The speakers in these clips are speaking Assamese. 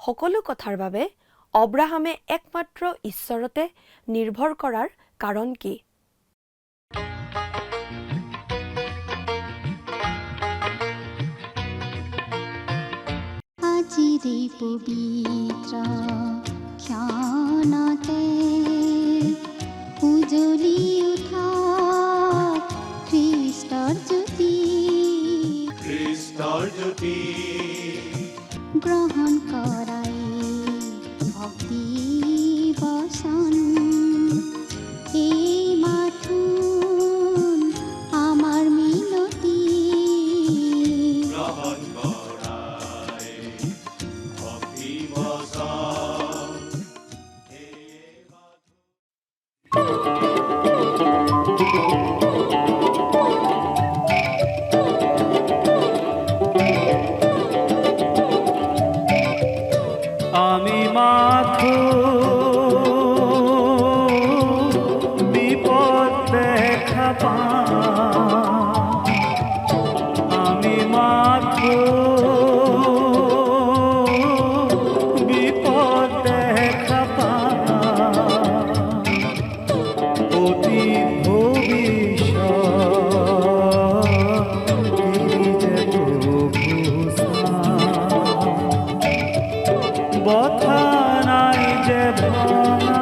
সকলো কথাৰ বাবে অব্ৰাহামে একমাত্ৰ ঈশ্বৰতে নিৰ্ভৰ কৰাৰ কাৰণ কি? আজিৰে পবিত্ৰ ক্ষণতে উজ্বলি উঠা খ্ৰীষ্টৰ জ্যোতি গ্ৰহণ কৰাই ভক্তি বচন এই মাথোন আমাৰ মিনতি গ্ৰহণ কৰাই ভক্তি বচন আমি মাথো বিপদ দেখা পাওঁ, আমি মাথো বিপদ দেখা পাওঁ, অতীত ভবিষ্যৎ যে প্রভু বথা নাই যে ভাঙা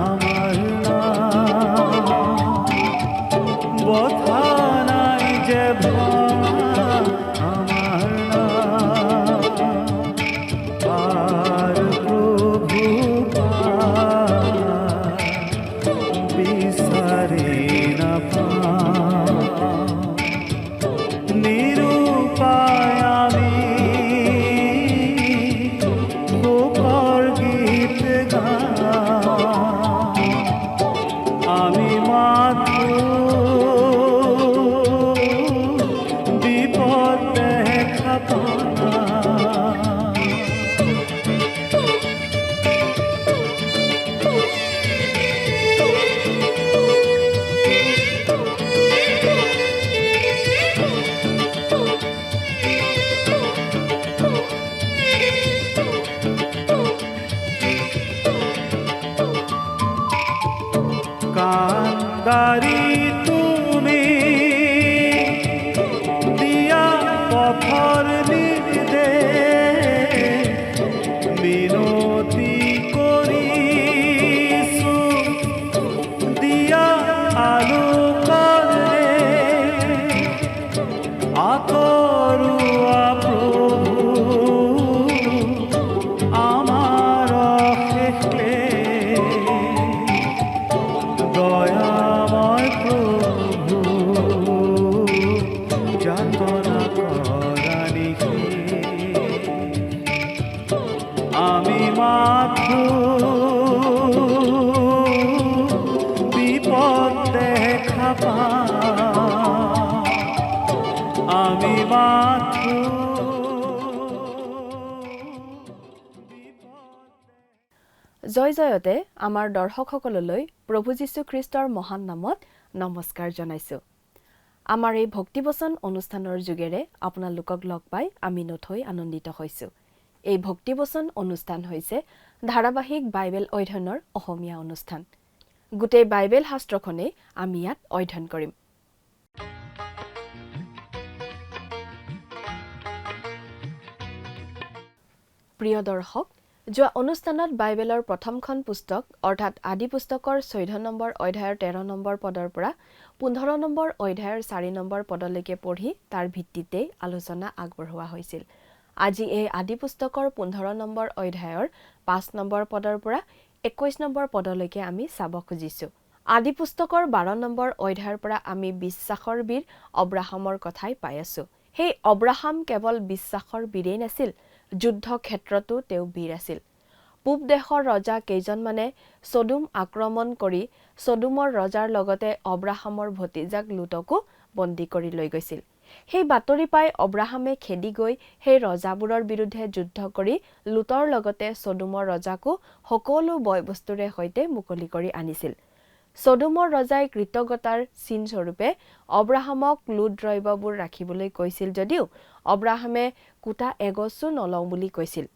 আমার বথা নাই যে ভাঙা আমার আর প্রভু বিচারে না নিরুপায় আমি আমি মাথো বিপদ দেখা কান্দারি তুমি দিয়া পথর নির্দেশ মিনতি করিছো দিয়া আলোকরে আতৰুৱা প্ৰভু আমাৰ শেষে দয়াময় প্ৰভু যাতনা কৰানি আমি মাথো বিপদ দেখা পাওঁ, আমি মাথো জয় জয়তে আমাৰ দৰ্শকসকললৈ প্ৰভু যীশু খ্ৰীষ্টৰ মহান নামত নমস্কাৰ জনাইছো। আমাৰ এই ভক্তিবচন অনুষ্ঠানৰ যোগেৰে আপোনালোকক লগ পাই আমি নথৈ আনন্দিত হৈছো। এই ভক্তিবচন অনুষ্ঠান হৈছে ধাৰাবাহিক বাইবেল অধ্যয়নৰ অসমীয়া অনুষ্ঠান। গোটেই বাইবেল শাস্ত্ৰখনেই আমি ইয়াত অধ্যয়ন কৰিম। প্ৰিয় দৰ্শক, যোৱা অনুষ্ঠানত বাইবেলৰ প্ৰথমখন পুস্তক অৰ্থাৎ আদি পুস্তকৰ 14 নম্বৰ অধ্যায়ৰ 13 নম্বৰ পদৰ পৰা 15 নম্বৰ অধ্যায়ৰ 4 নম্বৰ পদলৈকে পঢ়ি তাৰ ভিত্তিতে আলোচনা আগবঢ়োৱা হৈছিল। আজি এই আদি পুস্তকৰ 15 নম্বৰ অধ্যায়ৰ 5 নম্বৰ পদৰ পৰা 21 নম্বৰ পদলৈকে আমি চাব খুজিছো। আদি পুস্তকৰ 12 নম্বৰ অধ্যায়ৰ পৰা আমি বিশ্বাসৰ বীৰ অব্ৰাহামৰ কথাই পাই আছো। সেই অব্ৰাহাম কেৱল বিশ্বাসৰ বীৰেই নাছিল, যুদ্ধ ক্ষেত্ৰতো তেওঁ বীৰ আছিল। পূব দেশৰ ৰজা কেইজনমানে সদুম আক্ৰমণ কৰি সদুমৰ ৰজাৰ লগতে অব্ৰাহামৰ ভতিজাক লুতকো বন্দী কৰি লৈ গৈছিল। সেই বাতৰি পাই অব্ৰাহামে খেদি গৈ সেই ৰজাবোৰৰ বিৰুদ্ধে যুদ্ধ কৰি লুতৰ লগতে সদুমৰ ৰজাকো সকলো বয়বস্তুৰে সৈতে মুকলি কৰি আনিছিল। সদুমৰ ৰজাই কৃতজ্ঞতাৰ চিন স্বৰূপে অব্ৰাহামক লুট দ্ৰব্যবোৰ ৰাখিবলৈ কৈছিল যদিও অব্ৰাহামে কুটা এগছো নলওঁ বুলি কৈছিল।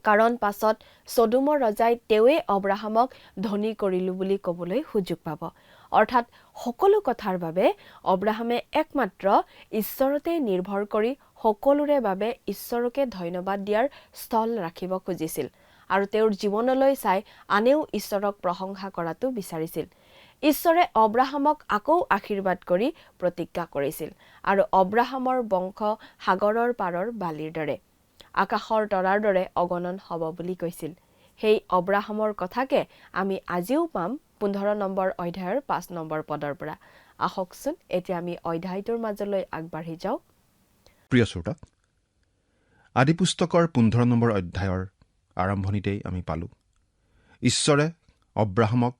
কাৰণ পাছত ছডোমৰ ৰজাই তেওঁৱে অব্ৰাহামক ধনী কৰিলো বুলি ক'বলৈ সুযোগ পাব। অৰ্থাৎ সকলো কথাৰ বাবে অব্ৰাহামে একমাত্ৰ ঈশ্বৰতে নিৰ্ভৰ কৰি সকলোৰে বাবে ঈশ্বৰকে ধন্যবাদ দিয়াৰ স্থল ৰাখিব খুজিছিল আৰু তেওঁৰ জীৱনলৈ চাই আনেও ঈশ্বৰক প্ৰশংসা কৰাটো বিচাৰিছিল। ঈশ্বৰে অব্ৰাহামক আকৌ আশীৰ্বাদ কৰি প্ৰতিজ্ঞা কৰিছিল আৰু অব্ৰাহামৰ বংশ সাগৰৰ পাৰৰ বালিৰ দৰে, আকাশৰ তৰাৰ দৰে অগণন হ'ব বুলি কৈছিল। সেই অব্ৰাহামৰ কথাকে আমি আজিও পাম 15 নম্বৰ অধ্যায়ৰ 5 নম্বৰ পদৰ পৰা। আহকচোন এতিয়া আমি অধ্যায়টোৰ মাজলৈ আগবাঢ়ি যাওঁ। প্ৰিয় শ্ৰোতা, আদিপুস্তকৰ 15 নম্বৰ অধ্যায়ৰ আৰম্ভণিতেই আমি পালোঁ ঈশ্বৰে অব্ৰাহামক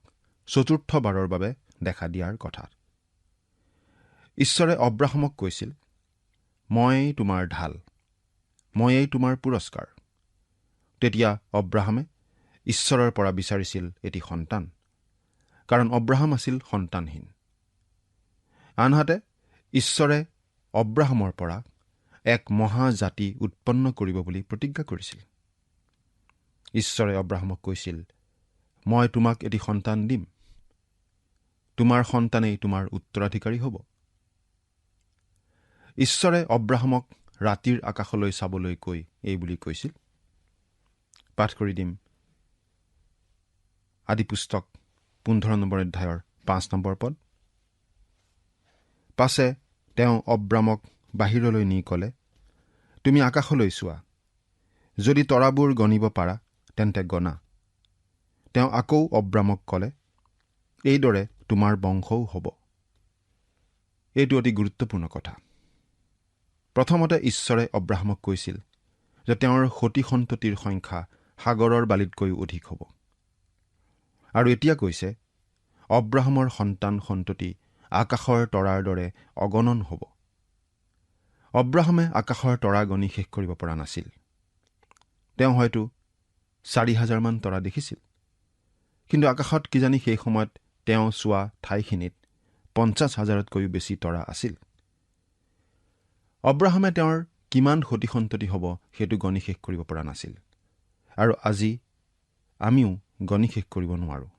চতুৰ্থবাৰৰ বাবে দেখা দিয়াৰ কথা। ঈশ্বৰে অব্ৰাহামক কৈছিল, মই তোমাৰ ঢাল, ময়েই তোমাৰ পুৰস্কাৰ। তেতিয়া অব্ৰাহামে ঈশ্বৰৰ পৰা বিচাৰিছিল এটি সন্তান, কাৰণ অব্ৰাহাম আছিল সন্তানহীন। আনহাতে ঈশ্বৰে অব্ৰাহামৰ পৰা এক মহাজাতি উৎপন্ন কৰিব বুলি প্ৰতিজ্ঞা কৰিছিল। ঈশ্বৰে অব্ৰাহামক কৈছিল, মই তোমাক এটি সন্তান দিম, তোমাৰ সন্তানেই তোমাৰ উত্তৰাধিকাৰী হ'ব। ঈশ্বৰে অব্ৰাহামক ৰাতিৰ আকাশলৈ চাবলৈ কৈ এই বুলি কৈছিল। পাঠ কৰি দিম আদিপুস্তক 15 নম্বৰ অধ্যায়ৰ 5 নম্বৰ পদ। পাছে তেওঁ অব্ৰামক বাহিৰলৈ নি ক'লে, তুমি আকাশলৈ চোৱা, যদি তৰাবোৰ গণিব পাৰা তেন্তে গণা। তেওঁ আকৌ অব্ৰামক ক'লে, এইদৰে তোমাৰ বংশও হ'ব। এইটো অতি গুৰুত্বপূৰ্ণ কথা। প্ৰথমতে ঈশ্বৰে অব্ৰাহামক কৈছিল যে তেওঁৰ সতি সন্ততিৰ সংখ্যা সাগৰৰ বালিতকৈও অধিক হ'ব। আৰু এতিয়া কৈছে অব্ৰাহামৰ সন্তান সন্ততি আকাশৰ তৰাৰ দৰে অগণন হ'ব। অব্ৰাহামে আকাশৰ তৰা গণি শেষ কৰিব পৰা নাছিল। তেওঁ হয়তো 4,000 মান তৰা দেখিছিল, কিন্তু আকাশত কিজানি সেই সময়ত তেওঁ চোৱা ঠাইখিনিত 50,000তকৈও বেছি তৰা আছিল। অব্ৰাহামে তেওঁৰ কিমান সতি সন্ততি হ'ব সেইটো গণি শেষ কৰিব পৰা নাছিল, আৰু আজি আমিও গণি শেষ কৰিব নোৱাৰোঁ।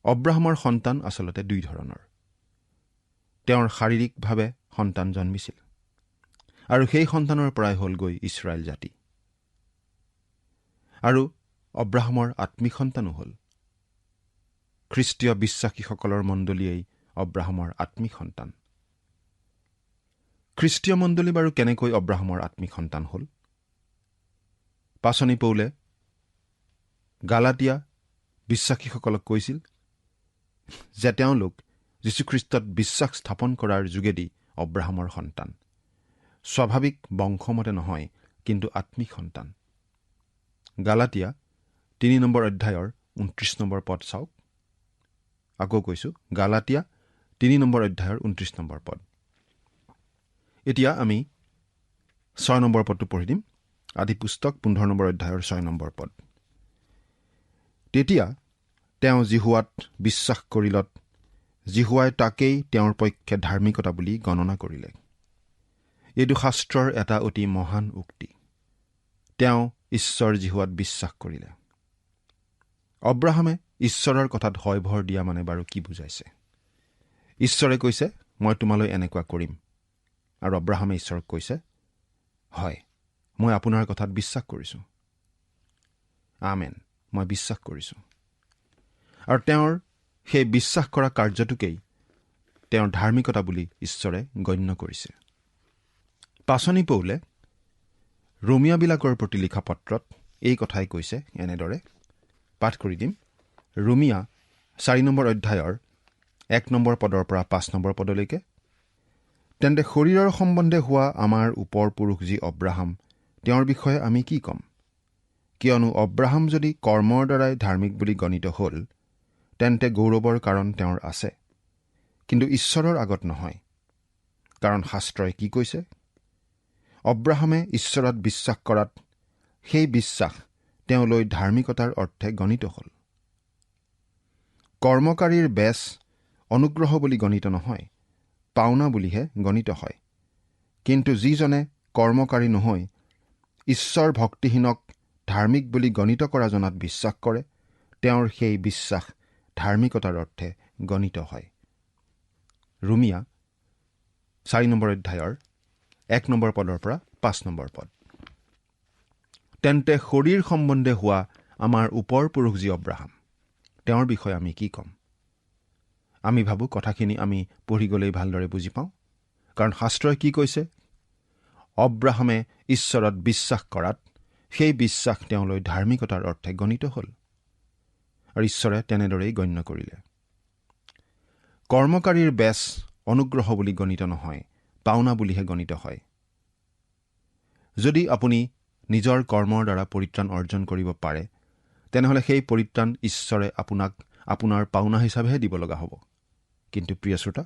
অব্ৰাহামৰ সন্তান আচলতে দুই ধৰণৰ। তেওঁৰ শাৰীৰিকভাৱে সন্তান জন্মিছিল, আৰু সেই সন্তানৰ পৰাই হ'লগৈ ইছৰাইল জাতি। আৰু অব্ৰাহামৰ আত্মিক সন্তানো হ'ল। খ্ৰীষ্টীয় বিশ্বাসীসকলৰ মণ্ডলীয়েই অব্ৰাহামৰ আত্মিক সন্তান। খ্ৰীষ্টীয় মণ্ডলী বাৰু কেনেকৈ অব্ৰাহামৰ আত্মিক সন্তান হ'ল? পাচনি পৌলে গালাতিয়া বিশ্বাসীসকলক কৈছিল যে তেওঁলোক যীশুখ্ৰীষ্টত বিশ্বাস স্থাপন কৰাৰ যোগেদি অব্ৰাহামৰ সন্তান, স্বাভাৱিক বংশমতে নহয়, কিন্তু আত্মিক সন্তান। গালাতিয়া 3 নম্বৰ অধ্যায়ৰ 29 নম্বৰ পদ চাওক। আকৌ কৈছোঁ, গালাতিয়া 3 নম্বৰ অধ্যায়ৰ 29 নম্বৰ পদ। এতিয়া আমি 6 নম্বৰ পদটো পঢ়ি দিম। আদিপুস্তক 15 নম্বৰ অধ্যায়ৰ 6 নম্বৰ পদ। তেতিয়া তেওঁ জিহুৱাত বিশ্বাস কৰিলত জিহুৱাই তাকেই তেওঁৰ পক্ষে ধাৰ্মিকতা বুলি গণনা কৰিলে। এইটো শাস্ত্ৰৰ এটা অতি মহান উক্তি। তেওঁ ঈশ্বৰ জিহুৱাত বিশ্বাস কৰিলে। অব্ৰাহামে ঈশ্বৰৰ কথাত হয় ভৰ দিয়া মানে বাৰু কি বুজাইছে? ঈশ্বৰে কৈছে, মই তোমালৈ এনেকুৱা কৰিম, আৰু অব্ৰাহামে ঈশ্বৰক কৈছে, হয়, মই আপোনাৰ কথাত বিশ্বাস কৰিছোঁ। আমেন, মই বিশ্বাস কৰিছোঁ। আৰু তেওঁৰ সেই বিশ্বাস কৰা কাৰ্যটোকেই তেওঁৰ ধাৰ্মিকতা বুলি ঈশ্বৰে গণ্য কৰিছে। পাচনি পৌলে ৰোমিয়াবিলাকৰ প্ৰতি লিখা পত্ৰত এই কথাই কৈছে এনেদৰে। পাঠ কৰি দিম ৰোমিয়া 4 নম্বৰ অধ্যায়ৰ 1 নম্বৰ পদৰ পৰা 5 নম্বৰ পদলৈকে। তেন্তে শৰীৰৰ সম্বন্ধে হোৱা আমাৰ ওপৰ পুৰুষ যি অব্ৰাহাম, তেওঁৰ বিষয়ে আমি কি ক'ম? কিয়নো অব্ৰাহাম যদি কৰ্মৰ দ্বাৰাই ধাৰ্মিক বুলি গণিত হ'ল, তেন্তে গৌৰৱৰ কাৰণ তেওঁৰ আছে, কিন্তু ঈশ্বৰৰ আগত নহয়। কাৰণ শাস্ত্ৰই কি কৈছে? অব্ৰাহামে ঈশ্বৰত বিশ্বাস কৰাত সেই বিশ্বাস তেওঁলৈ ধাৰ্মিকতাৰ অৰ্থে গণিত হ'ল। কৰ্মকাৰীৰ বেচ অনুগ্ৰহ বুলি গণিত নহয়, পাওনা বুলিহে গণিত হয়। কিন্তু যিজনে কৰ্মকাৰী নহৈ ঈশ্বৰ ভক্তিহীনক ধাৰ্মিক বুলি গণিত কৰা জনাত বিশ্বাস কৰে, তেওঁৰ সেই বিশ্বাস ধাৰ্মিকতাৰ অৰ্থে গণিত হয়। ৰোমিয়া 4 নম্বৰ অধ্যায়ৰ 1 নম্বৰ পদৰ পৰা 5 নম্বৰ পদ। তেন্তে শৰীৰ সম্বন্ধে হোৱা আমাৰ ওপৰ পুৰুষ যি অব্ৰাহাম, তেওঁৰ বিষয়ে আমি কি ক'ম? আমি ভাবোঁ কথাখিনি আমি পঢ়ি গ'লেই ভালদৰে বুজি পাওঁ, কাৰণ শাস্ত্ৰই কি কৈছে? অব্ৰাহামে ঈশ্বৰত বিশ্বাস কৰাত সেই বিশ্বাস তেওঁলৈ ধাৰ্মিকতাৰ অৰ্থে গণিত হ'ল, আৰু ঈশ্বৰে তেনেদৰেই গণ্য কৰিলে। কৰ্মকাৰীৰ বেচ অনুগ্ৰহ বুলি গণিত নহয়, পাওনা বুলিহে গণিত হয়। যদি আপুনি নিজৰ কৰ্মৰ দ্বাৰা পৰিত্ৰাণ অৰ্জন কৰিব পাৰে, তেনেহ'লে সেই পৰিত্ৰাণ ঈশ্বৰে আপোনাক আপোনাৰ পাওনা হিচাপেহে দিব লগা হ'ব। কিন্তু প্ৰিয় শ্ৰোতা,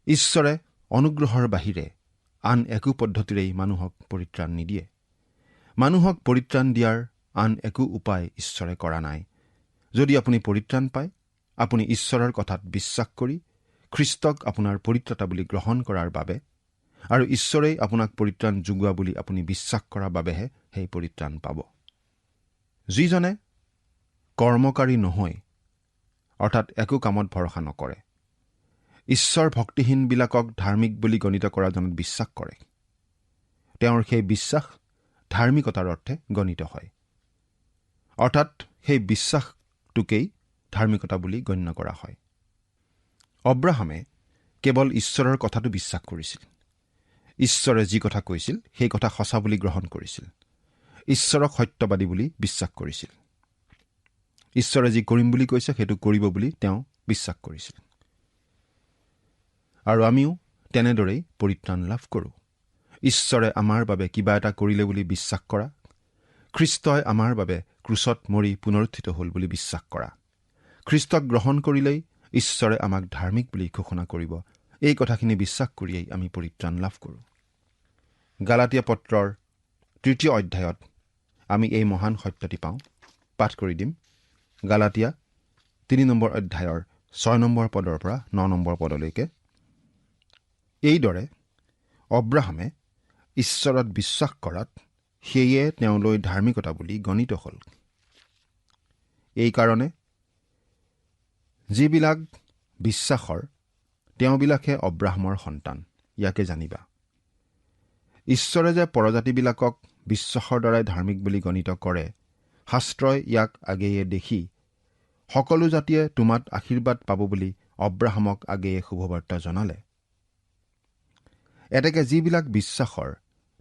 ঈশ্বৰে অনুগ্ৰহৰ বাহিৰে আন একো পদ্ধতিৰেই মানুহক পৰিত্ৰাণ নিদিয়ে। মানুহক পৰিত্ৰাণ দিয়াৰ আন একো উপায় ঈশ্বৰে কৰা নাই। যদি আপুনি পৰিত্ৰাণ পায়, আপুনি ঈশ্বৰৰ কথাত বিশ্বাস কৰি খ্ৰীষ্টক আপোনাৰ পৰিত্ৰাতা বুলি গ্ৰহণ কৰাৰ বাবে, আৰু ঈশ্বৰেই আপোনাক পৰিত্ৰাণ যোগোৱা বুলি আপুনি বিশ্বাস কৰাৰ বাবেহে সেই পৰিত্ৰাণ পাব। যিজনে কৰ্মকাৰী নহয়, অৰ্থাৎ একো কামত ভৰসা নকৰে, ঈশ্বৰ ভক্তিহীনবিলাকক ধাৰ্মিক বুলি গণিত কৰা জনত বিশ্বাস কৰে, তেওঁৰ সেই বিশ্বাস ধাৰ্মিকতাৰ অৰ্থে গণিত হয়। অৰ্থাৎ সেই বিশ্বাসটোকেই ধাৰ্মিকতা বুলি গণ্য কৰা হয়। অব্ৰাহামে কেৱল ঈশ্বৰৰ কথাটো বিশ্বাস কৰিছিল। ঈশ্বৰে যি কথা কৈছিল সেই কথা সঁচা বুলি গ্ৰহণ কৰিছিল। ঈশ্বৰক সত্যবাদী বুলি বিশ্বাস কৰিছিল। ঈশ্বৰে যি কৰিম বুলি কৈছে সেইটো কৰিব বুলি তেওঁ বিশ্বাস কৰিছিল। আৰু আমিও তেনেদৰেই পৰিত্ৰাণ লাভ কৰোঁ। ঈশ্বৰে আমাৰ বাবে কিবা এটা কৰিলে বুলি বিশ্বাস কৰা, খ্ৰীষ্টই আমাৰ বাবে ক্ৰুচত মৰি পুনৰুত্থিত হ'ল বুলি বিশ্বাস কৰা, খ্ৰীষ্টক গ্ৰহণ কৰিলেই ঈশ্বৰে আমাক ধাৰ্মিক বুলি ঘোষণা কৰিব, এই কথাখিনি বিশ্বাস কৰিয়েই আমি পৰিত্ৰাণ লাভ কৰোঁ। গালাটীয়া পত্ৰৰ 3 অধ্যায়ত আমি এই মহান সত্যটি পাওঁ। পাঠ কৰি দিম। গালাটীয়া 3 নম্বৰ অধ্যায়ৰ 6 নম্বৰ পদৰ পৰা 9 নম্বৰ পদলৈকে। এইদৰে অব্ৰাহামে ঈশ্বৰত বিশ্বাস কৰাত সেয়ে তেওঁলৈ ধাৰ্মিকতা বুলি গণিত হ'ল। এইকাৰণে যিবিলাক বিশ্বাসৰ, তেওঁবিলাকহে অব্ৰাহামৰ সন্তান। ইয়াকে জানিবা, ঈশ্বৰে যে পৰজাতিবিলাকক বিশ্বাসৰ দ্বাৰাই ধাৰ্মিক বুলি গণিত কৰে, শাস্ত্ৰই ইয়াক আগেয়ে দেখি সকলো জাতিয়ে তোমাত আশীৰ্বাদ পাব বুলি অব্ৰাহামক আগেয়ে শুভবাৰ্তা জনালে। এতেকে যিবিলাক বিশ্বাসৰ,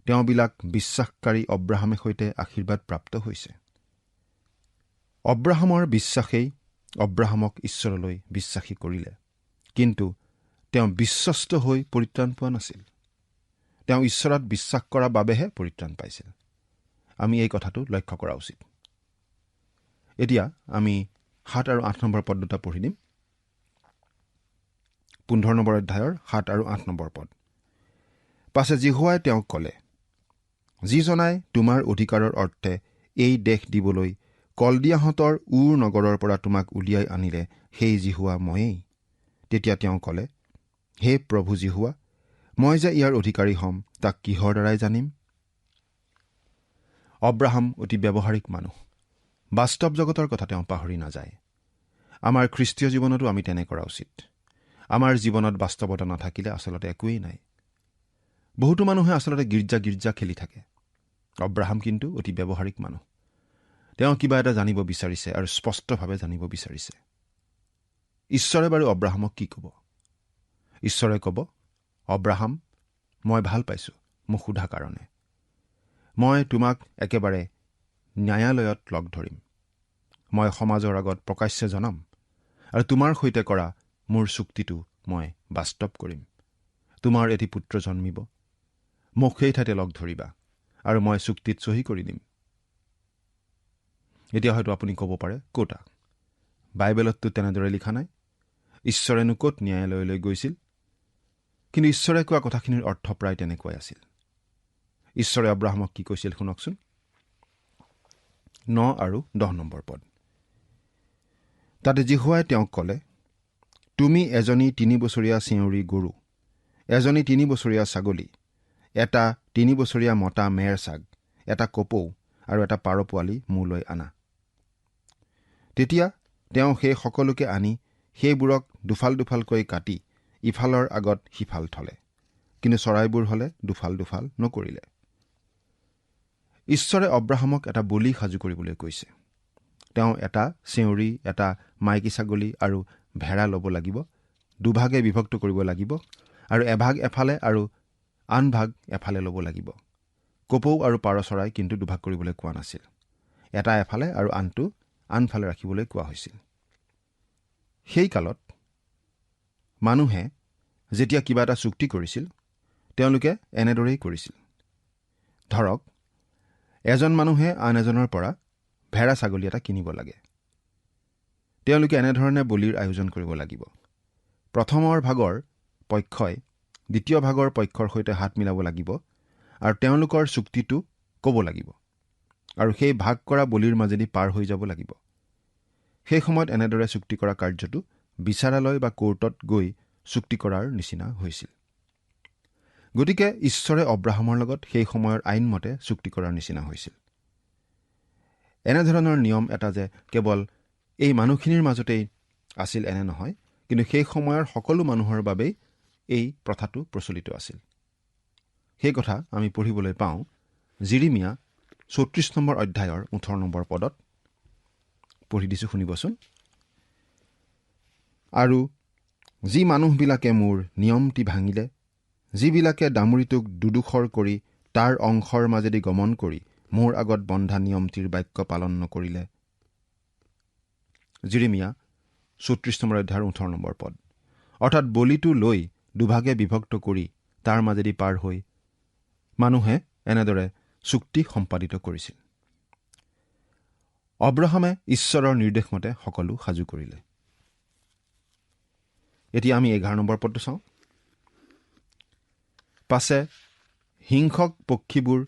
তেওঁবিলাক বিশ্বাসকাৰী অব্ৰাহামে সৈতে আশীৰ্বাদ প্ৰাপ্ত হৈছে। অব্ৰাহামৰ বিশ্বাসেই অব্ৰাহামক ঈশ্বৰলৈ বিশ্বাসী কৰিলে, কিন্তু তেওঁ বিশ্বস্ত হৈ পৰিত্ৰাণ পোৱা নাছিল। তেওঁ ঈশ্বৰত বিশ্বাস কৰাৰ বাবেহে পৰিত্ৰাণ পাইছিল। আমি এই কথাটো লক্ষ্য কৰা উচিত। এতিয়া আমি 7 আৰু 8 নম্বৰ পদ দুটা পঢ়ি দিম। 15 নম্বৰ অধ্যায়ৰ 7 আৰু 8 নম্বৰ পদ। পাছে জিহুৱাই তেওঁক ক'লে, যিজনাই তোমাৰ অধিকাৰৰ অৰ্থে এই দেশ দিবলৈ কলদিয়াহঁতৰ উৰ নগৰৰ পৰা তোমাক উলিয়াই আনিলে, সেই জিহুৱা ময়েই। তেতিয়া তেওঁ ক'লে, হে প্ৰভু জিহুৱা, মই যে ইয়াৰ অধিকাৰী হ'ম, তাক কিহৰ দ্বাৰাই জানিম? অব্ৰাহাম অতি ব্যৱহাৰিক মানুহ। বাস্তৱ জগতৰ কথা তেওঁ পাহৰি নাযায়। আমাৰ খ্ৰীষ্টীয় জীৱনতো আমি তেনে কৰা উচিত। আমাৰ জীৱনত বাস্তৱতা নাথাকিলে আচলতে একোৱেই নাই। বহুতো মানুহে আচলতে গীৰ্জা খেলি থাকে। অব্ৰাহাম কিন্তু অতি ব্যৱহাৰিক মানুহ। তেওঁ কিবা এটা জানিব বিচাৰিছে আৰু স্পষ্টভাৱে জানিব বিচাৰিছে। ঈশ্বৰে বাৰু অব্ৰাহামক কি ক'ব? ঈশ্বৰে ক'ব, অব্ৰাহাম, মই ভাল পাইছোঁ মোক সোধা কাৰণে। মই তোমাক একেবাৰে ন্যায়ালয়ত লগ ধৰিম। মই সমাজৰ আগত প্ৰকাশ্যে জনাম, আৰু তোমাৰ সৈতে কৰা মোৰ চুক্তিটো মই বাস্তৱ কৰিম। তোমাৰ এটি পুত্ৰ জন্মিব, মোক সেই ঠাইতে লগ ধৰিবা, আৰু মই চুক্তিত চহী কৰি দিম। এতিয়া হয়তো আপুনি ক'ব পাৰে, ক'তা? বাইবেলততো তেনেদৰে লিখা নাই। ঈশ্বৰেনো ক'ত ন্যায়ালয়লৈ গৈছিল? কিন্তু ঈশ্বৰে কোৱা কথাখিনিৰ অৰ্থ প্ৰায় তেনেকুৱাই আছিল। ঈশ্বৰে অব্ৰাহামক কি কৈছিল শুনকচোন। 9 আৰু 10 নম্বৰ পদ। তাতে জিহুৱাই তেওঁক ক'লে, তুমি এজনী 3 বছৰীয়া চেউৰী গৰু, এজনী 3 বছৰীয়া ছাগলী, এটা 3 বছৰীয়া মতা মেৰ চাগ, এটা কপৌ আৰু এটা পাৰ পোৱালি মোলৈ আনা। তেতিয়া তেওঁ সেই সকলোকে আনি সেইবোৰক দুফাল দুফালকৈ কাটি ইফালৰ আগত সিফাল থলে, কিন্তু চৰাইবোৰ হলে দুফাল দুফাল নকৰিলে। ঈশ্বৰে অব্ৰাহামক এটা বলি সাজু কৰিবলৈ কৈছে। তেওঁ এটা চেউৰী, এটা মাইকী ছাগলী আৰু ভেড়া ল'ব লাগিব, দুভাগে বিভক্ত কৰিব লাগিব, আৰু এভাগ এফালে আৰু আন ভাগ এফালে ল'ব লাগিব। কপৌ আৰু পাৰ চৰাই কিন্তু দুভাগ কৰিবলৈ কোৱা নাছিল। এটা এফালে আৰু আনটো আনফালে ৰাখিবলৈ কোৱা হৈছিল। সেই কালত মানুহে যেতিয়া কিবা এটা চুক্তি কৰিছিল, তেওঁলোকে এনেদৰেই কৰিছিল। ধৰক, এজন মানুহে আন এজনৰ পৰা ভেড়া ছাগলী এটা কিনিব লাগে। তেওঁলোকে এনেধৰণে বলিৰ আয়োজন কৰিব লাগিব। প্ৰথমৰ ভাগৰ পক্ষই দ্বিতীয় ভাগৰ পক্ষৰ সৈতে হাত মিলাব লাগিব আৰু তেওঁলোকৰ চুক্তিটো ক'ব লাগিব, আৰু সেই ভাগ কৰা বলিৰ মাজেদি পাৰ হৈ যাব লাগিব। সেই সময়ত এনেদৰে চুক্তি কৰা কাৰ্যটো বিচাৰালয় বা কোৰ্টত গৈ চুক্তি কৰাৰ নিচিনা হৈছিল। গতিকে ঈশ্বৰে অব্ৰাহামৰ লগত সেই সময়ৰ আইনমতে চুক্তি কৰাৰ নিচিনা হৈছিল। এনেধৰণৰ নিয়ম এটা যে কেৱল এই মানুহখিনিৰ মাজতেই আছিল এনে নহয়, কিন্তু সেই সময়ৰ সকলো মানুহৰ বাবেই এই প্ৰথাটো প্ৰচলিত আছিল। সেই কথা আমি পঢ়িবলৈ পাওঁ জিৰিমিয়া ৩৪ নম্বৰ অধ্যায়ৰ ১৮ নম্বৰ পদত। পঢ়ি দিছোঁ, শুনিবচোন। আৰু যি মানুহবিলাকে মোৰ নিয়মটি ভাঙিলে, যিবিলাকে দামুৰিটোক দুডোখৰ কৰি তাৰ অংশৰ মাজেদি গমন কৰি মোৰ আগত বন্ধা নিয়মটিৰ বাক্য পালন নকৰিলে। জিৰিমিয়া ৩৪ নম্বৰ অধ্যায়ৰ ১৮ নম্বৰ পদ। অৰ্থাৎ বলিটো লৈ দুভাগে বিভক্ত কৰি তাৰ মাজেদি পাৰ হৈ মানুহে এনেদৰে চুক্তি সম্পাদিত কৰিছিল। অব্ৰাহামে ঈশ্বৰৰ নিৰ্দেশমতে সকলো সাজু কৰিলে। এতিয়া আমি ১১ নম্বৰ পদটো চাওঁ। পাছে হিংসক পক্ষীবোৰ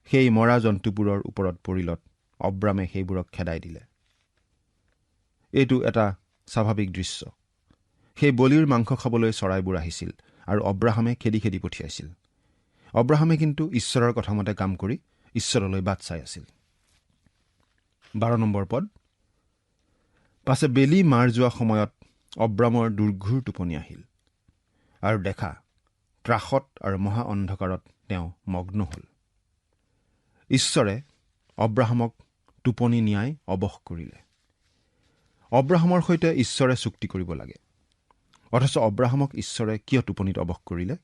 সেই মৰা জন্তুবোৰৰ ওপৰত পৰিলত অব্ৰামে সেইবোৰক খেদাই দিলে। এইটো এটা স্বাভাৱিক দৃশ্য। সেই বলিৰ মাংস খাবলৈ চৰাইবোৰ আহিছিল আৰু অব্ৰাহামে খেদি খেদি পঠিয়াইছিল। অব্ৰাহামে কিন্তু ঈশ্বৰৰ কথামতে কাম কৰি ঈশ্বৰলৈ বাট চাই আছিল। ১২ নম্বৰ পদ। পাছে বেলি মাৰ যোৱা সময়ত অব্ৰামৰ দুৰ্ঘোৰ টোপনি আহিল, আৰু দেখা ত্ৰাসত আৰু মহা অন্ধকাৰত তেওঁ মগ্ন হ'ল। ঈশ্বৰে অব্ৰাহামক টোপনি নিয়াই অৱশ কৰিলে। অব্ৰাহামৰ সৈতে ঈশ্বৰে চুক্তি কৰিব লাগে, অথচ অব্ৰাহামক ঈশ্বৰে কিয় টোপনিত অৱশ কৰিলে?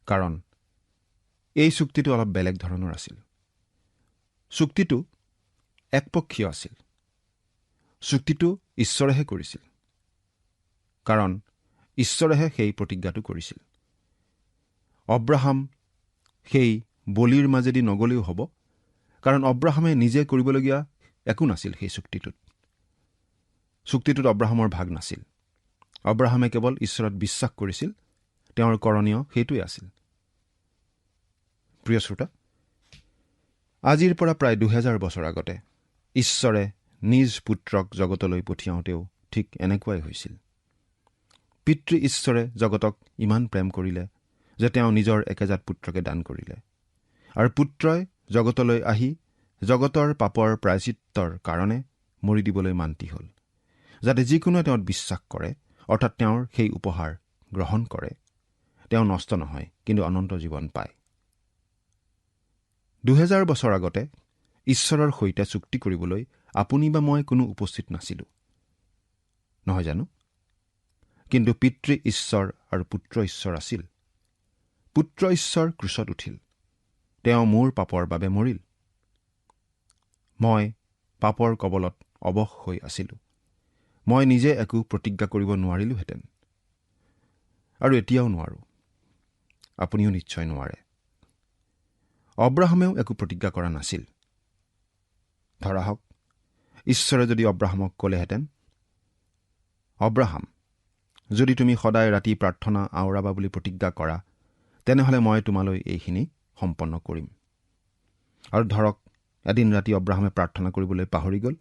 কাৰণ এই চুক্তিটো অলপ বেলেগ ধৰণৰ আছিল। চুক্তিটো একপক্ষীয় আছিল। চুক্তিটো ঈশ্বৰেহে কৰিছিল, কাৰণ ঈশ্বৰেহে সেই প্ৰতিজ্ঞাটো কৰিছিল। অব্ৰাহাম সেই বলিৰ মাজেদি নগ'লেও হ'ব, কাৰণ অব্ৰাহামে নিজে কৰিবলগীয়া একো নাছিল। সেই চুক্তিটোত অব্ৰাহামৰ ভাগ নাছিল। অব্ৰাহামে কেৱল ঈশ্বৰত বিশ্বাস কৰিছিল, তেওঁৰ কৰণীয় সেইটোৱে আছিল। প্ৰিয় শ্ৰোতা, আজিৰ পৰা প্ৰায় ২০০০ বছৰ আগতে ঈশ্বৰে নিজ পুত্ৰক জগতলৈ পঠিয়াওঁতেও ঠিক এনেকুৱাই হৈছিল। পিতৃ ঈশ্বৰে জগতক ইমান প্ৰেম কৰিলে যে তেওঁ নিজৰ একেজাত পুত্ৰকে দান কৰিলে, আৰু পুত্ৰই জগতলৈ আহি জগতৰ পাপৰ প্ৰায়চিত্তৰ কাৰণে মৰি দিবলৈ মান্তি হ'ল, যাতে যিকোনোৱে তেওঁত বিশ্বাস কৰে, অৰ্থাৎ তেওঁৰ সেই উপহাৰ গ্ৰহণ কৰে, তেওঁ নষ্ট নহয়, কিন্তু অনন্ত জীৱন পায়। ২০০০ বছৰ আগতে ঈশ্বৰৰ সৈতে চুক্তি কৰিবলৈ আপুনি বা মই কোনো উপস্থিত নাছিলোঁ, নহয় জানো? কিন্তু পিতৃ ঈশ্বৰ আৰু পুত্ৰ ঈশ্বৰ আছিল। পুত্ৰ ঈশ্বৰ ক্ৰুচত উঠিল। তেওঁ মোৰ পাপৰ বাবে মৰিল। মই পাপৰ কবলত অৱশ হৈ আছিলোঁ। মই নিজে একো প্ৰতিজ্ঞা কৰিব নোৱাৰিলোহেঁতেন, আৰু এতিয়াও নোৱাৰোঁ। আপুনিও নিশ্চয় নোৱাৰে। অব্ৰাহামেও একো প্ৰতিজ্ঞা কৰা নাছিল। ধৰা হওক, ঈশ্বৰে যদি অব্ৰাহামক ক'লেহেঁতেন, অব্ৰাহাম, যদি তুমি সদায় ৰাতি প্ৰাৰ্থনা আওৰাবা বুলি প্ৰতিজ্ঞা কৰা, তেনেহ'লে মই তোমালৈ এইখিনি সম্পন্ন কৰিম। আৰু ধৰক এদিন ৰাতি অব্ৰাহামে প্ৰাৰ্থনা কৰিবলৈ পাহৰি গ'ল,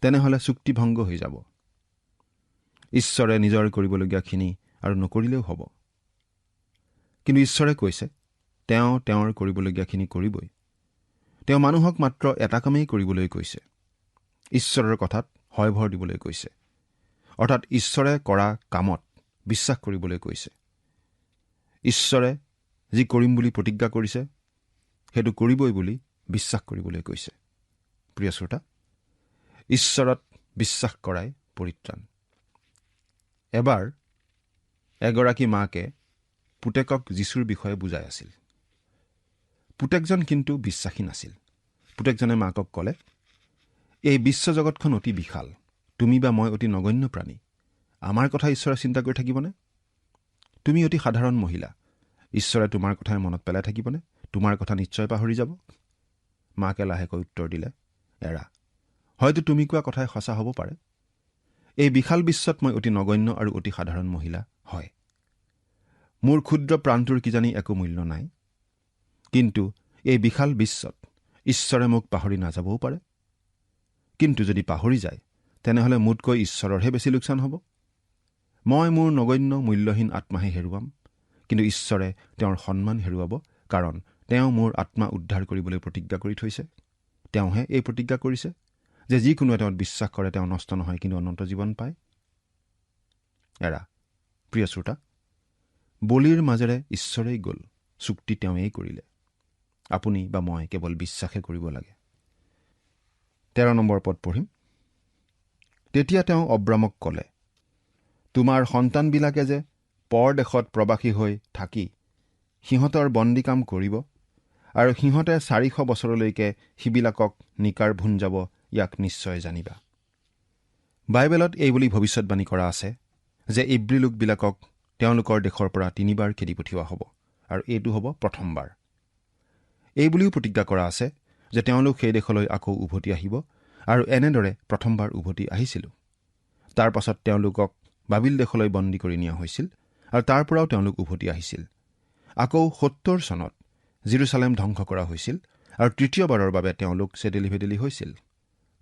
তেনেহ'লে চুক্তি ভংগ হৈ যাব। ঈশ্বৰে নিজৰ কৰিবলগীয়াখিনি আৰু নকৰিলেও হ'ব। কিন্তু ঈশ্বৰে কৈছে তেওঁ তেওঁৰ কৰিবলগীয়াখিনি কৰিবই। তেওঁ মানুহক মাত্ৰ এটা কামেই কৰিবলৈ কৈছে, ঈশ্বৰৰ কথাত হয় ভৰ দিবলৈ কৈছে, অৰ্থাৎ ঈশ্বৰে কৰা কামত বিশ্বাস কৰিবলৈ কৈছে। ঈশ্বৰে যি কৰিম বুলি প্ৰতিজ্ঞা কৰিছে সেইটো কৰিবই বুলি বিশ্বাস কৰিবলৈ কৈছে। প্ৰিয় শ্ৰোতা, ঈশ্বৰত বিশ্বাস কৰাই পৰিত্ৰাণ। এবাৰ এগৰাকী মাকে পুতেকক যীশুৰ বিষয়ে বুজাই আছিল। পুতেকজন কিন্তু বিশ্বাসী নাছিল। পুতেকজনে মাকক ক'লে, এই বিশ্বজগতখন অতি বিশাল, তুমি বা মই অতি নগণ্য প্ৰাণী, আমাৰ কথা ঈশ্বৰে চিন্তা কৰি থাকিবনে? তুমি অতি সাধাৰণ মহিলা, ঈশ্বৰে তোমাৰ কথাই মনত পেলাই থাকিবনে? তোমাৰ কথা নিশ্চয় পাহৰি যাব। মাকে লাহেকৈ উত্তৰ দিলে, এৰা, হয়তো তুমি কোৱা কথাই সঁচা হ'ব পাৰে। এই বিশাল বিশ্বত মই অতি নগণ্য আৰু অতি সাধাৰণ মহিলা হয়। মোৰ ক্ষুদ্ৰ প্ৰাণটোৰ কিজানি একো মূল্য নাই, কিন্তু এই বিশাল বিশ্বত ঈশ্বৰে মোক পাহৰি নাযাবও পাৰে। কিন্তু যদি পাহৰি যায়, তেনেহ'লে মোতকৈ ঈশ্বৰৰহে বেছি লোকচান হ'ব। মই মোৰ নগণ্য মূল্যহীন আত্মাহে হেৰুৱাম, কিন্তু ঈশ্বৰে তেওঁৰ সন্মান হেৰুৱাব, কাৰণ তেওঁ মোৰ আত্মা উদ্ধাৰ কৰিবলৈ প্ৰতিজ্ঞা কৰি থৈছে। তেওঁহে এই প্ৰতিজ্ঞা কৰিছে যে যিকোনোৱে তেওঁত বিশ্বাস কৰে তেওঁ নষ্ট নহয়, কিন্তু অনন্ত জীৱন পায়। এৰা, প্ৰিয় শ্ৰোতা, বলিৰ মাজেৰে ঈশ্বৰেই গ'ল, চুক্তি তেওঁৱেই কৰিলে। আপুনি বা মই কেৱল বিশ্বাসে কৰিব লাগে। 13 নম্বৰ পদ পঢ়িম। তেতিয়া তেওঁ অব্ৰামক ক'লে, তোমাৰ সন্তানবিলাকে যে পৰ দেশত প্ৰবাসী হৈ থাকি সিহঁতৰ বন্দী কাম কৰিব, আৰু সিহঁতে 400 বছৰলৈকে সিবিলাকক নিকাৰ ভুঞ্জাব, ইয়াক নিশ্চয় জানিবা। বাইবেলত এই বুলি ভৱিষ্যৎবাণী কৰা আছে যে ইব্ৰী লোকবিলাকক তেওঁলোকৰ দেশৰ পৰা 3 বাৰ খেদি পঠিওৱা হ'ব, আৰু এইটো হ'ব প্ৰথমবাৰ। এই বুলিও প্ৰতিজ্ঞা কৰা আছে যে তেওঁলোক সেই দেশলৈ আকৌ উভতি আহিব, আৰু এনেদৰে প্ৰথমবাৰ উভতি আহিছিল। তাৰ পাছত তেওঁলোকক বাবিল দেশলৈ বন্দী কৰি নিয়া হৈছিল, আৰু তাৰ পৰাও তেওঁলোক উভতি আহিছিল। আকৌ 70 চনত জেৰুচালেম ধ্বংস কৰা হৈছিল, আৰু তৃতীয়বাৰৰ বাবে তেওঁলোক চেদেলি ভেদেলি হৈছিল।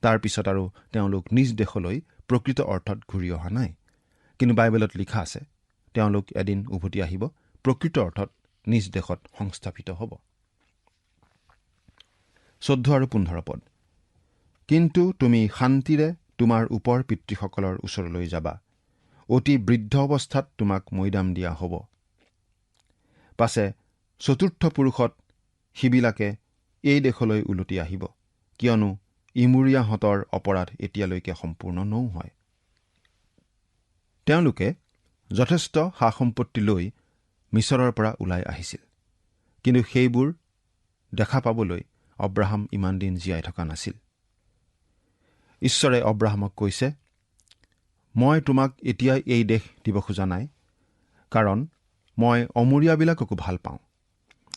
তাৰ পিছত আৰু তেওঁলোক নিজ দেশলৈ প্ৰকৃত অৰ্থত ঘূৰি অহা নাই, কিন্তু বাইবেলত লিখা আছে তেওঁলোক এদিন উভতি আহিব, প্ৰকৃত অৰ্থত নিজ দেশত সংস্থাপিত হ'ব। 14 আৰু 15 পদ। কিন্তু তুমি শান্তিৰে তোমাৰ ওপৰ পিতৃসকলৰ ওচৰলৈ যাবা, অতি বৃদ্ধ অৱস্থাত তোমাক মৈদাম দিয়া হ'ব। পাছে 4ৰ্থ পুৰুষত সিবিলাকে এই দেশলৈ উলটি আহিব, কিয়নো ইমুৰীয়াহঁতৰ অপৰাধ এতিয়ালৈকে সম্পূৰ্ণ নহয়। তেওঁলোকে যথেষ্ট সা সম্পত্তি লৈ মিছৰৰ পৰা ওলাই আহিছিল, কিন্তু সেইবোৰ দেখা পাবলৈ অব্ৰাহাম ইমান দিন জীয়াই থকা নাছিল। ঈশ্বৰে অব্ৰাহামক কৈছে, মই তোমাক এতিয়াই এই দেশ দিব খোজা নাই, কাৰণ মই অমূৰীয়াবিলাককো ভাল পাওঁ,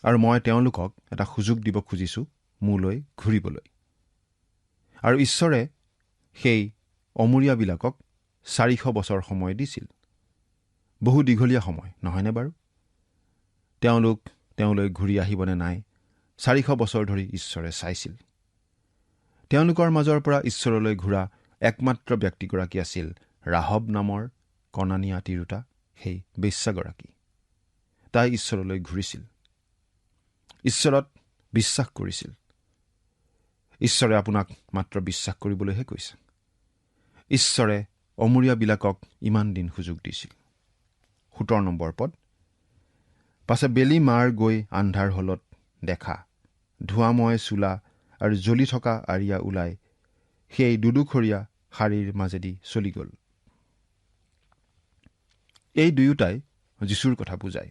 আৰু মই তেওঁলোকক এটা সুযোগ দিব খুজিছোঁ মোলৈ ঘূৰিবলৈ। আৰু ঈশ্বৰে সেই অমূৰীয়াবিলাকক 400 বছৰ সময় দিছিল। বহু দীঘলীয়া সময়, নহয়নে বাৰু? তেওঁলোক তেওঁলৈ ঘূৰি আহিবনে নাই 400 বছৰ ধৰি ঈশ্বৰে চাইছিল। তেওঁলোকৰ মাজৰ পৰা ঈশ্বৰলৈ ঘূৰা একমাত্ৰ ব্যক্তিগৰাকী আছিল ৰাহব নামৰ কনানীয়া তিৰোতা, সেই বেশ্যাগৰাকী। তাই ঈশ্বৰলৈ ঘূৰিছিল, ঈশ্বৰত বিশ্বাস কৰিছিল। ঈশ্বৰে আপোনাক মাত্ৰ বিশ্বাস কৰিবলৈহে কৈছে। ঈশ্বৰে অমূৰীয়াবিলাকক ইমান দিন সুযোগ দিছিল। 17 নম্বৰ পদ। পাছে বেলি মাৰ গৈ আন্ধাৰ হলত দেখা ধোঁৱাময় চোলা আৰু জ্বলি থকা আৰিয়া ওলাই সেই দুডুখৰীয়া শাৰীৰ মাজেদি চলি গ'ল। এই দুয়োটাই যীশুৰ কথা বুজায়।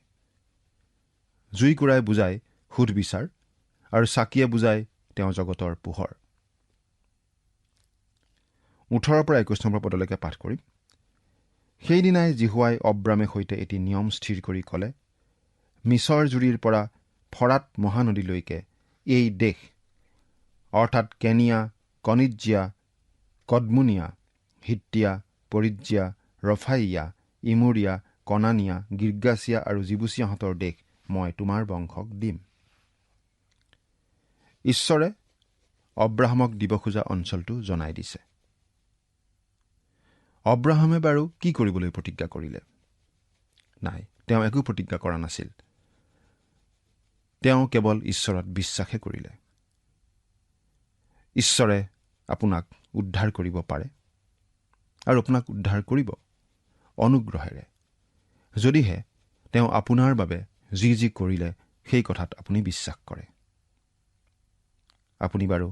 জুইকুৰাই বুজায় সুধবিচাৰ, আৰু চাকিয়ে বুজায় তেওঁ জগতৰ পোহৰ। 18 পৰা 21 নম্বৰ পদলৈকে পাঠ কৰিম। সেইদিনাই জিহুৱাই অব্ৰামে সৈতে এটি নিয়ম স্থিৰ কৰি ক'লে, মিছৰ জুৰিৰ পৰা ফৰাত মহানদীলৈকে এই দেশ, অৰ্থাৎ কেনিয়া, কনিজ্জিয়া, কদমুনিয়া, হিত্তিয়া, পৰিজ্জিয়া, ৰফাইয়া, ইমুৰিয়া, কনানিয়া, গিৰ্গাছিয়া আৰু জিবুচিয়াহঁতৰ দেশ মই তোমাৰ বংশক দিম। ঈশ্বৰে অব্ৰাহামক দিব খোজা অঞ্চলটো জনাই দিছে। অব্ৰাহামে বাৰু কি কৰিবলৈ প্ৰতিজ্ঞা কৰিলে? নাই, তেওঁ একো প্ৰতিজ্ঞা কৰা নাছিল। তেওঁ কেৱল ঈশ্বৰত বিশ্বাসহে কৰিলে। ঈশ্বৰে আপোনাক উদ্ধাৰ কৰিব পাৰে আৰু আপোনাক উদ্ধাৰ কৰিব অনুগ্ৰহেৰে যদিহে তেওঁ আপোনাৰ বাবে যি যি কৰিলে সেই কথাত আপুনি বিশ্বাস কৰে। আপুনি বাৰু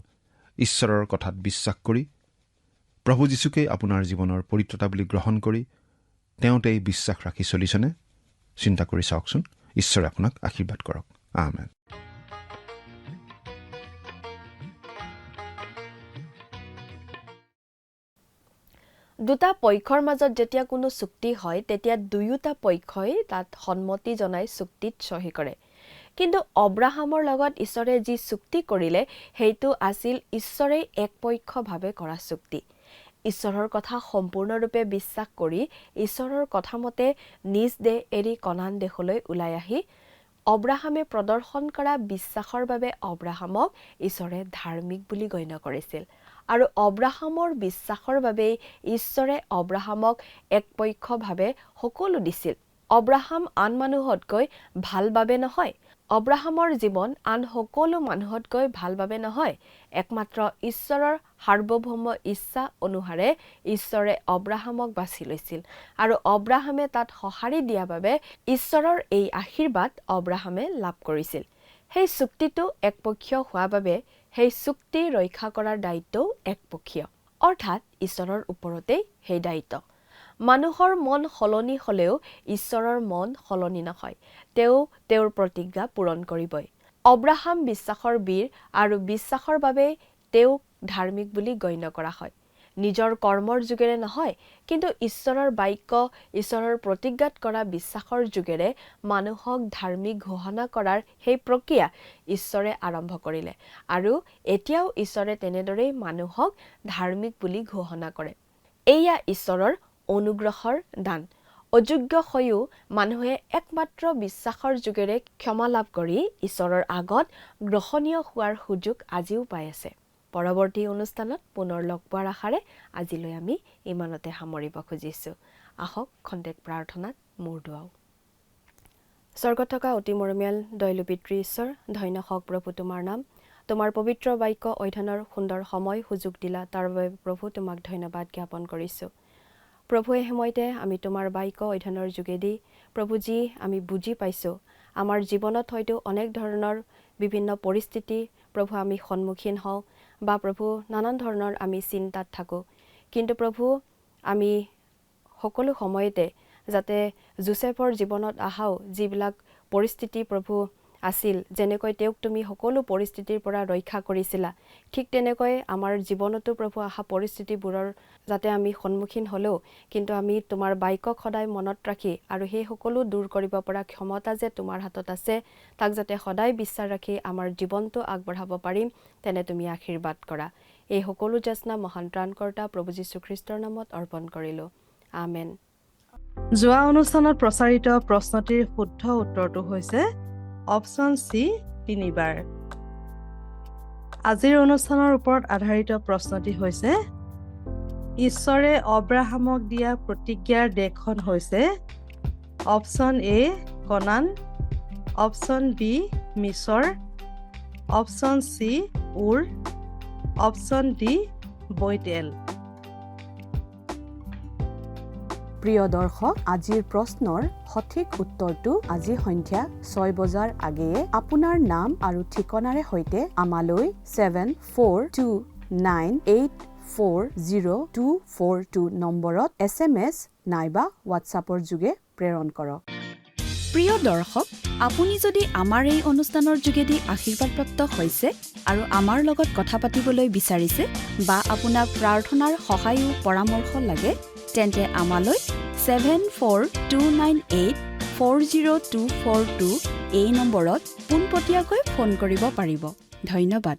ঈশ্বৰৰ কথাত বিশ্বাস কৰি প্ৰভু যীশুকেই আপোনাৰ জীৱনৰ পৰিত্ৰাতা বুলি গ্ৰহণ কৰি তেওঁতেই বিশ্বাস ৰাখি চলিছেনে? চিন্তা কৰি চাওকচোন। ঈশ্বৰে আপোনাক আশীৰ্বাদ কৰক। আমেন। দুটা পক্ষৰ মাজত যেতিয়া কোনো চুক্তি হয় তেতিয়া দুয়োটা পক্ষই তাত সন্মতি জনাই চুক্তিত চহী কৰে। কিন্তু অব্ৰাহামৰ লগত ঈশ্বৰে যি চুক্তি কৰিলে সেইটো আছিল ঈশ্বৰেই একপক্ষভাৱে কৰা চুক্তি। ঈশ্বৰৰ কথা সম্পূৰ্ণৰূপে বিশ্বাস কৰি ঈশ্বৰৰ কথামতে নিজ দেশ এৰি কনান দেশলৈ ওলাই আহি অব্ৰাহামে প্ৰদৰ্শন কৰা বিশ্বাসৰ বাবে অব্ৰাহামক ঈশ্বৰে ধাৰ্মিক বুলি গণ্য কৰিছিল আৰু অব্ৰাহামৰ বিশ্বাসৰ বাবেই ঈশ্বৰে অব্ৰাহামক একপক্ষভাৱে সকলো দিছিল। অব্ৰাহাম আন মানুহতকৈ ভাল বাবে নহয়, অব্ৰাহামৰ জীৱন আন সকলো মানুহতকৈ ভাল বাবে নহয়, একমাত্ৰ ঈশ্বৰৰ সাৰ্বভৌম ইচ্ছা অনুসাৰে ঈশ্বৰে অব্ৰাহামক বাছি লৈছিল আৰু অব্ৰাহামে তাত সঁহাৰি দিয়া বাবে ঈশ্বৰৰ এই আশীৰ্বাদ অব্ৰাহামে লাভ কৰিছিল। সেই চুক্তিটো একপক্ষীয় হোৱা বাবে সেই চুক্তি ৰক্ষা কৰাৰ দায়িত্বও একপক্ষীয়, অৰ্থাৎ ঈশ্বৰৰ ওপৰতেই সেই দায়িত্ব। মানুহৰ মন সলনি হ'লেও ঈশ্বৰৰ মন সলনি নহয়, তেওঁ তেওঁৰ প্ৰতিজ্ঞা পূৰণ কৰিবই। অব্ৰাহাম বিশ্বাসৰ বীৰ আৰু বিশ্বাসৰ বাবে তেওঁক ধাৰ্মিক বুলি গণ্য কৰা হয়। নিজৰ কৰ্মৰ যোগেৰে নহয়, কিন্তু ঈশ্বৰৰ বাক্য, ঈশ্বৰৰ প্ৰতিজ্ঞাত কৰা বিশ্বাসৰ যোগেৰে মানুহক ধাৰ্মিক ঘোষণা কৰাৰ সেই প্ৰক্ৰিয়া ঈশ্বৰে আৰম্ভ কৰিলে আৰু এতিয়াও ঈশ্বৰে তেনেদৰেই মানুহক ধাৰ্মিক বুলি ঘোষণা কৰে। এয়া ঈশ্বৰৰ অনুগ্ৰহৰ দান। অযোগ্য হৈও মানুহে একমাত্ৰ বিশ্বাসৰ যোগেৰে ক্ষমা লাভ কৰি ঈশ্বৰৰ আগত গ্ৰহণীয় হোৱাৰ সুযোগ আজিও পাই আছে। পৰৱৰ্তী অনুষ্ঠানত পুনৰ লগ পোৱাৰ আশাৰে আজিলৈ আমি ইমানতে সামৰিব খুজিছোঁ। আহক খন্তেক প্ৰাৰ্থনাত মূৰ দুৱাওঁ। স্বৰ্গত থকা অতি মৰমীয়াল দয়ালু পিতৃ ঈশ্বৰ, ধন্য হওক প্ৰভু তোমাৰ নাম। তোমাৰ পবিত্ৰ বাক্য অধ্যয়নৰ সুন্দৰ সময় সুযোগ দিলা, তাৰ বাবে প্ৰভু তোমাক ধন্যবাদ জ্ঞাপন কৰিছোঁ। প্ৰভু এই সময়তে আমি তোমাৰ বাক্য অধ্যয়নৰ যোগেদি প্ৰভু যি আমি বুজি পাইছোঁ, আমাৰ জীৱনত হয়তো অনেক ধৰণৰ বিভিন্ন পৰিস্থিতি প্ৰভু আমি সন্মুখীন হওঁ বা প্ৰভু নানান ধৰণৰ আমি চিন্তাত থাকোঁ, কিন্তু প্ৰভু আমি সকলো সময়তে যাতে যোচেফৰ জীৱনত আহাও যিবিলাক পৰিস্থিতি প্ৰভু আছিল, যেনেকৈ তেওঁক তুমি সকলো পৰিস্থিতিৰ পৰা ৰক্ষা কৰিছিলা, ঠিক তেনেকৈ আমাৰ জীৱনতো প্ৰভু অহা পৰিস্থিতিবোৰৰ যাতে আমি সন্মুখীন হ'লেও কিন্তু আমি তোমাৰ বাক্যক সদায় মনত ৰাখি আৰু সেই সকলো দূৰ কৰিব পৰা ক্ষমতা যে তোমাৰ হাতত আছে, তাক যাতে সদায় বিশ্বাস ৰাখি আমাৰ জীৱনটো আগবঢ়াব পাৰিম, তেনে তুমি আশীৰ্বাদ কৰা। এই সকলো যাচনা মহান ত্ৰাণকৰ্তা প্ৰভু যীশুখ্ৰীষ্টৰ নামত অৰ্পণ কৰিলোঁ। আমেন। যোৱা অনুষ্ঠানত প্ৰচাৰিত প্ৰশ্নটিৰ শুদ্ধ উত্তৰটো হৈছে অপশ্যন চি 3 বাৰ। আজিৰ অনুষ্ঠানৰ ওপৰত আধাৰিত প্ৰশ্নটি হৈছে ঈশ্বৰে অব্ৰাহামক দিয়া প্ৰতিজ্ঞাৰ দেশখন হৈছে option A Canaan, option B মিছৰ, option C Ur, option D Bethel. প্ৰিয় দৰ্শক, আজিৰ প্ৰশ্নৰ সঠিক উত্তৰটো আজি সন্ধিয়া 6 বজাৰ আগেয়ে আপোনাৰ নাম আৰু ঠিকনাৰে সৈতে আমালৈ 7429840242 নম্বৰত SMS নাইবা হোৱাটছআপৰ যোগে প্ৰেৰণ কৰক। প্ৰিয় দৰ্শক, আপুনি যদি আমাৰ এই অনুষ্ঠানৰ যোগেদি আশীৰ্বাদপ্ৰাপ্ত হৈছে আৰু আমাৰ লগত কথা পাতিবলৈ বিচাৰিছে বা আপোনাক প্ৰাৰ্থনাৰ সহায়ো পৰামৰ্শ লাগে, তেন্তে আমালৈ 7429840242 এই নম্বৰত পোনপটীয়াকৈ ফোন কৰিব পাৰিব। ধন্যবাদ।